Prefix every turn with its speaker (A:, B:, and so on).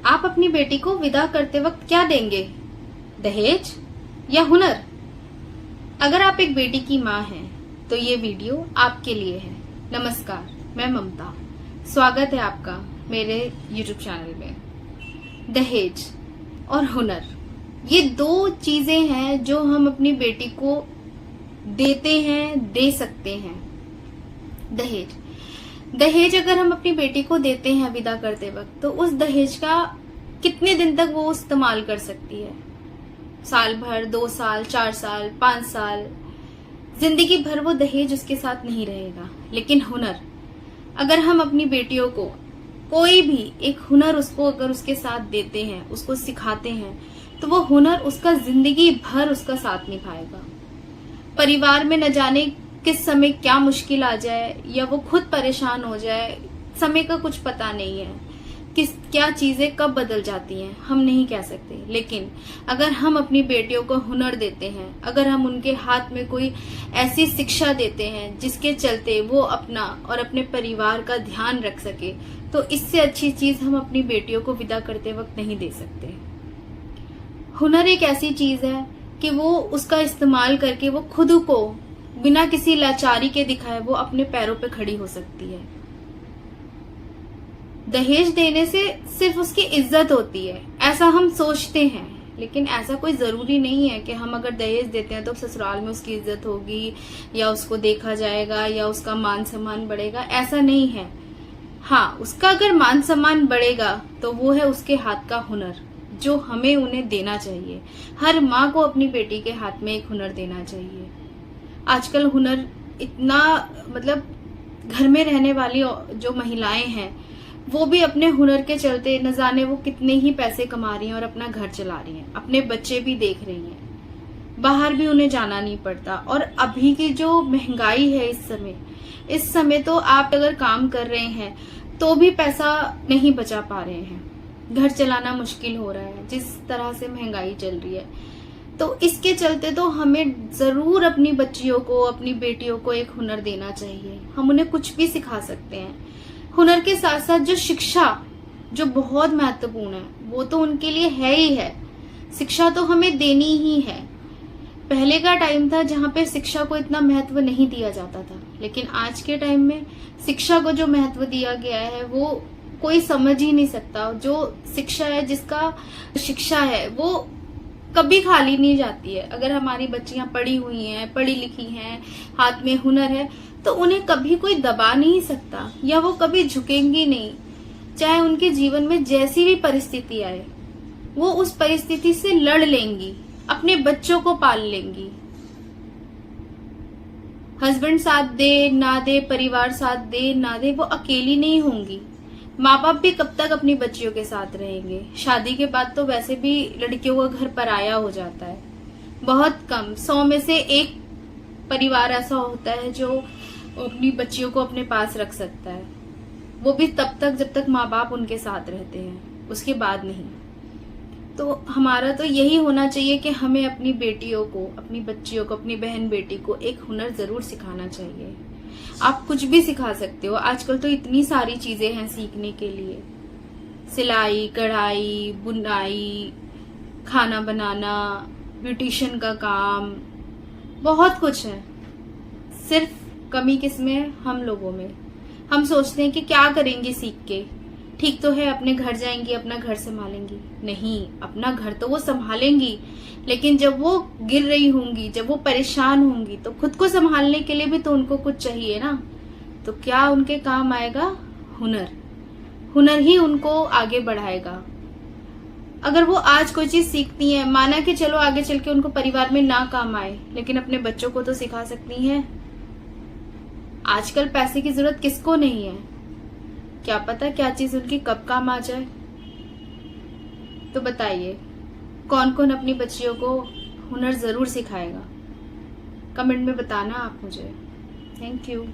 A: आप अपनी बेटी को विदा करते वक्त क्या देंगे, दहेज या हुनर? अगर आप एक बेटी की माँ हैं तो ये वीडियो आपके लिए है। नमस्कार, मैं ममता, स्वागत है आपका मेरे YouTube चैनल में। दहेज और हुनर ये दो चीजें हैं जो हम अपनी बेटी को देते हैं, दे सकते हैं। दहेज अगर हम अपनी बेटी को देते हैं विदा करते वक्त, तो उस दहेज का कितने दिन तक वो इस्तेमाल कर सकती है? साल भर, 2 साल, 4 साल, 5 साल, जिंदगी भर वो दहेज उसके साथ नहीं रहेगा। लेकिन हुनर, अगर हम अपनी बेटियों को कोई भी एक हुनर उसको अगर उसके साथ देते हैं, उसको सिखाते हैं, तो वो हुनर उसका जिंदगी भर उसका साथ निभाएगा। परिवार में न जाने किस समय क्या मुश्किल आ जाए या वो खुद परेशान हो जाए, समय का कुछ पता नहीं है। क्या चीजें कब बदल जाती हैं हम नहीं कह सकते। लेकिन अगर हम अपनी बेटियों को हुनर देते हैं, अगर हम उनके हाथ में कोई ऐसी शिक्षा देते हैं जिसके चलते वो अपना और अपने परिवार का ध्यान रख सके, तो इससे अच्छी चीज हम अपनी बेटियों को विदा करते वक्त नहीं दे सकते। हुनर एक ऐसी चीज है कि वो उसका इस्तेमाल करके वो खुद को बिना किसी लाचारी के दिखाए वो अपने पैरों पे खड़ी हो सकती है। दहेज देने से सिर्फ उसकी इज्जत होती है, ऐसा हम सोचते हैं, लेकिन ऐसा कोई जरूरी नहीं है कि हम अगर दहेज देते हैं तो ससुराल में उसकी इज्जत होगी या उसको देखा जाएगा या उसका मान सम्मान बढ़ेगा। ऐसा नहीं है। हाँ, उसका अगर मान सम्मान बढ़ेगा तो वो है उसके हाथ का हुनर, जो हमें उन्हें देना चाहिए। हर माँ को अपनी बेटी के हाथ में एक हुनर देना चाहिए। आजकल हुनर इतना, मतलब घर में रहने वाली जो महिलाएं हैं वो भी अपने हुनर के चलते न जाने वो कितने ही पैसे कमा रही हैं और अपना घर चला रही हैं, अपने बच्चे भी देख रही हैं, बाहर भी उन्हें जाना नहीं पड़ता। और अभी की जो महंगाई है इस समय तो आप अगर काम कर रहे हैं तो भी पैसा नहीं बचा पा रहे हैं, घर चलाना मुश्किल हो रहा है जिस तरह से महंगाई चल रही है। तो इसके चलते तो हमें जरूर अपनी बच्चियों को, अपनी बेटियों को एक हुनर देना चाहिए। हम उन्हें कुछ भी सिखा सकते हैं। हुनर के साथ साथ जो शिक्षा, जो बहुत महत्वपूर्ण है, वो तो उनके लिए है ही है। शिक्षा तो हमें देनी ही है। पहले का टाइम था जहाँ पे शिक्षा को इतना महत्व नहीं दिया जाता था, लेकिन आज के टाइम में शिक्षा को जो महत्व दिया गया है वो कोई समझ ही नहीं सकता। जो शिक्षा है, जिसका शिक्षा है, वो कभी खाली नहीं जाती है। अगर हमारी बच्चियां पढ़ी हुई हैं, पढ़ी लिखी हैं, हाथ में हुनर है, तो उन्हें कभी कोई दबा नहीं सकता या वो कभी झुकेंगी नहीं। चाहे उनके जीवन में जैसी भी परिस्थिति आए, वो उस परिस्थिति से लड़ लेंगी, अपने बच्चों को पाल लेंगी। हस्बैंड साथ दे ना दे, परिवार साथ दे ना दे, वो अकेली नहीं होंगी। माँ बाप भी कब तक अपनी बच्चियों के साथ रहेंगे? शादी के बाद तो वैसे भी लड़कियों का घर पराया हो जाता है। बहुत कम, 100 में से 1 परिवार ऐसा होता है जो अपनी बच्चियों को अपने पास रख सकता है। वो भी तब तक जब तक माँ बाप उनके साथ रहते हैं, उसके बाद नहीं। तो हमारा तो यही होना चाहिए कि हमें अपनी बेटियों को, अपनी बच्चियों को, अपनी बहन बेटी को एक हुनर जरूर सिखाना चाहिए। आप कुछ भी सिखा सकते हो। आजकल तो इतनी सारी चीजें हैं सीखने के लिए, सिलाई, कढ़ाई, बुनाई, खाना बनाना, ब्यूटिशियन का काम, बहुत कुछ है। सिर्फ कमी किसमें है? हम लोगों में। हम सोचते हैं कि क्या करेंगे सीख के, ठीक तो है, अपने घर जाएंगी, अपना घर संभालेंगी। नहीं, अपना घर तो वो संभालेंगी, लेकिन जब वो गिर रही होंगी, जब वो परेशान होंगी, तो खुद को संभालने के लिए भी तो उनको कुछ चाहिए ना। तो क्या उनके काम आएगा? हुनर। हुनर ही उनको आगे बढ़ाएगा। अगर वो आज कोई चीज सीखती हैं, माना कि चलो आगे चल के उनको परिवार में ना काम आए, लेकिन अपने बच्चों को तो सिखा सकती हैं। आजकल पैसे की जरूरत किसको नहीं है? क्या पता क्या चीज उनकी कब काम आ जाए। तो बताइए, कौन कौन अपनी बच्चियों को हुनर जरूर सिखाएगा? कमेंट में बताना आप मुझे। Thank you.